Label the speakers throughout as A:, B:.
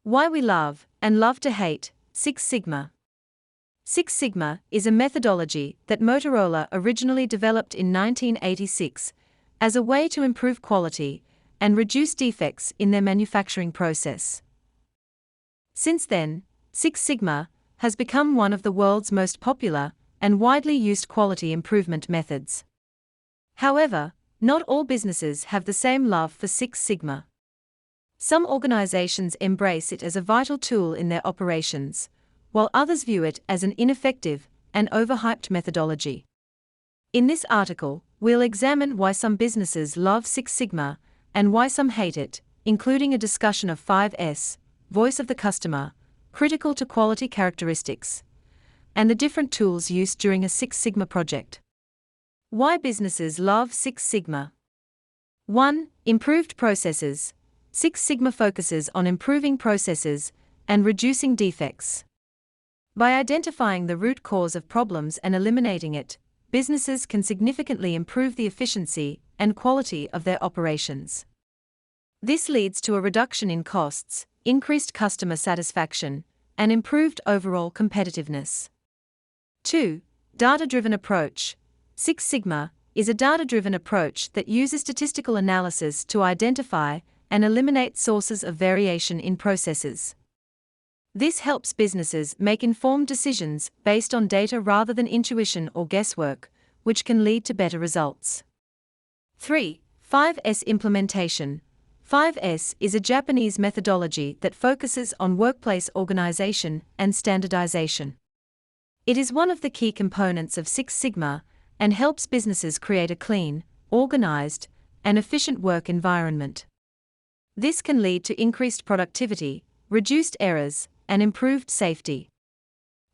A: Why we love and love to hate Six Sigma. Six Sigma is a methodology that Motorola originally developed in 1986 as a way to improve quality and reduce defects in their manufacturing process. Since then, Six Sigma has become one of the world's most popular and widely used quality improvement methods. However, not all businesses have the same love for Six Sigma. Some organizations embrace it as a vital tool in their operations, while others view it as an ineffective and overhyped methodology. In this article, we'll examine why some businesses love Six Sigma and why some hate it, including a discussion of 5S, voice of the customer, critical to quality characteristics, and the different tools used during a Six Sigma project. Why businesses love Six Sigma. 1. Improved processes. Six Sigma focuses on improving processes and reducing defects. By identifying the root cause of problems and eliminating it, businesses can significantly improve the efficiency and quality of their operations. This leads to a reduction in costs, increased customer satisfaction, and improved overall competitiveness. 2. Data-driven approach. Six Sigma is a data-driven approach that uses statistical analysis to identify and eliminate sources of variation in processes. This helps businesses make informed decisions based on data rather than intuition or guesswork, which can lead to better results. 3. 5S implementation. 5S is a Japanese methodology that focuses on workplace organization and standardization. It is one of the key components of Six Sigma and helps businesses create a clean, organized, and efficient work environment. This can lead to increased productivity, reduced errors, and improved safety.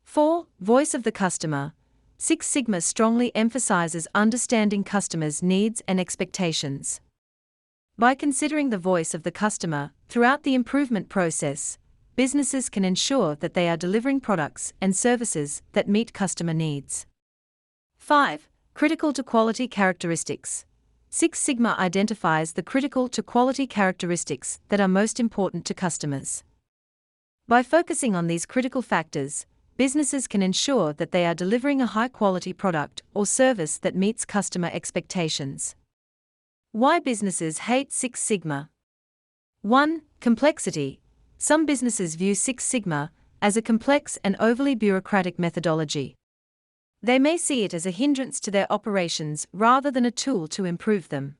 A: 4. Voice of the customer. Six Sigma strongly emphasizes understanding customers' needs and expectations. By considering the voice of the customer throughout the improvement process, businesses can ensure that they are delivering products and services that meet customer needs. 5. Critical to quality characteristics. Six Sigma identifies the critical to quality characteristics that are most important to customers. By focusing on these critical factors, businesses can ensure that they are delivering a high-quality product or service that meets customer expectations. Why businesses hate Six Sigma. 1. Complexity. Some businesses view Six Sigma as a complex and overly bureaucratic methodology. They may see it as a hindrance to their operations rather than a tool to improve them.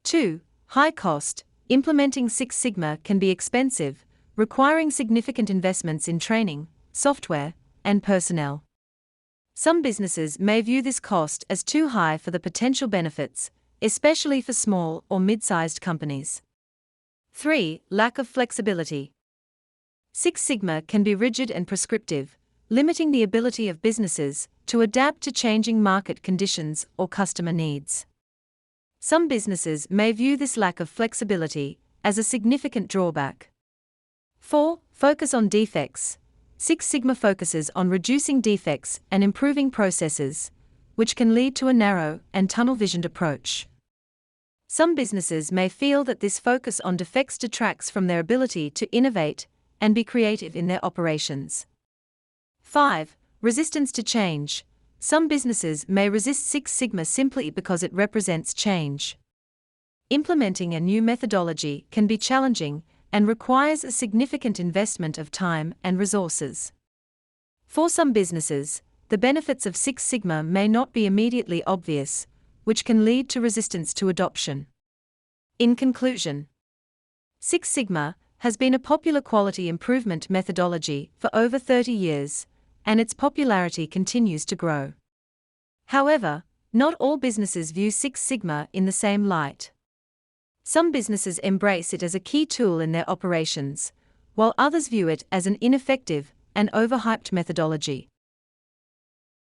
A: 2. High cost. Implementing Six Sigma can be expensive, requiring significant investments in training, software, and personnel. Some businesses may view this cost as too high for the potential benefits, especially for small or mid-sized companies. 3. Lack of flexibility. Six Sigma can be rigid and prescriptive, limiting the ability of businesses to adapt to changing market conditions or customer needs. Some businesses may view this lack of flexibility as a significant drawback. 4. Focus on defects. Six Sigma focuses on reducing defects and improving processes, which can lead to a narrow and tunnel-visioned approach. Some businesses may feel that this focus on defects detracts from their ability to innovate and be creative in their operations. 5. Resistance to change. Some businesses may resist Six Sigma simply because it represents change. Implementing a new methodology can be challenging and requires a significant investment of time and resources. For some businesses, the benefits of Six Sigma may not be immediately obvious, which can lead to resistance to adoption. In conclusion, Six Sigma has been a popular quality improvement methodology for over 30 years, and its popularity continues to grow. However, not all businesses view Six Sigma in the same light. Some businesses embrace it as a key tool in their operations, while others view it as an ineffective and overhyped methodology.